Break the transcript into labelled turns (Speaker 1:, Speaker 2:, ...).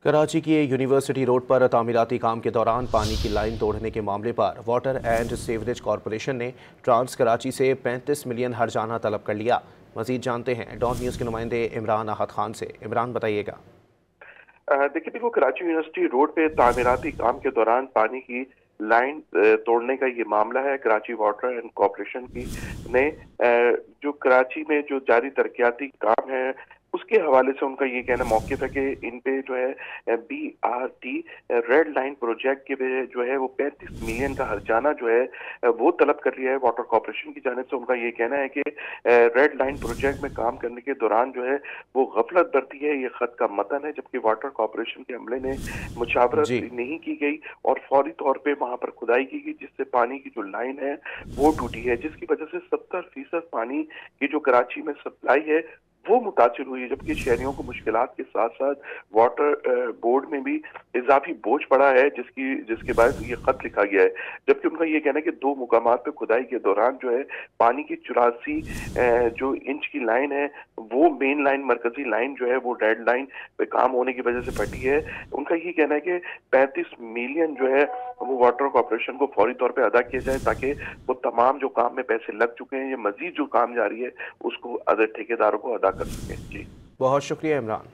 Speaker 1: कराची की university road पर तामीराती काम के दौरान पानी की लाइन तोड़ने के मामले पर वाटर एंड सीवरेज कॉरपोरेशन ने ट्रांस कराची से 35 मिलियन हर्जाना तलब कर लिया। मजीद जानते हैं डॉन न्यूज़ के नुमाइंदे इमरान अहद खान से। इमरान, बताइएगा।
Speaker 2: देखिए देखो, कराची यूनिवर्सिटी रोड पे तामीराती काम के दौरान पानी की लाइन तोड़ने का ये मामला है। कराची वाटर एंड कॉरपोरेशन की ने जो कराची में जो जारी तरक्याती काम है उसके हवाले से उनका ये कहना मौक़िफ़ है कि इन पे जो है BRT रेड लाइन प्रोजेक्ट के पे जो है वो 35 मिलियन का हर्जाना जो है वो तलब कर लिया है वाटर कॉरपोरेशन की जानिब से। उनका ये कहना है कि रेड लाइन प्रोजेक्ट में काम करने के दौरान जो है वो गफलत बरती है, ये खत का मतन है, जबकि वाटर कॉरपोरेशन के अमले ने मुशावरत
Speaker 1: जी।
Speaker 2: नहीं की गई और फौरी तौर पे वहां पर खुदाई की गई, जिससे पानी की जो लाइन है वो टूटी है, जिसकी वजह से 70% पानी की जो कराची में सप्लाई है वो मुतासिर हुई है। जबकि शहरियों को मुश्किलात के साथ साथ वाटर बोर्ड में भी इजाफी बोझ पड़ा है, जिसके बाद ये खत लिखा गया है। जबकि उनका ये कहना है कि 2 मुकामात पे खुदाई के दौरान जो है पानी की 84 जो इंच की लाइन है वो मेन लाइन, मरकजी लाइन जो है वो रेड लाइन पे काम होने की वजह से फटी है। उनका ये कहना है कि 35 मिलियन जो है वो वाटर कॉरपोरेशन को फौरी तौर पे अदा किया जाए, ताकि वो तमाम जो काम में पैसे लग चुके हैं, ये मजीद जो काम जारी है उसको अदर ठेकेदारों को अदा कर सकें। जी,
Speaker 1: बहुत शुक्रिया इमरान।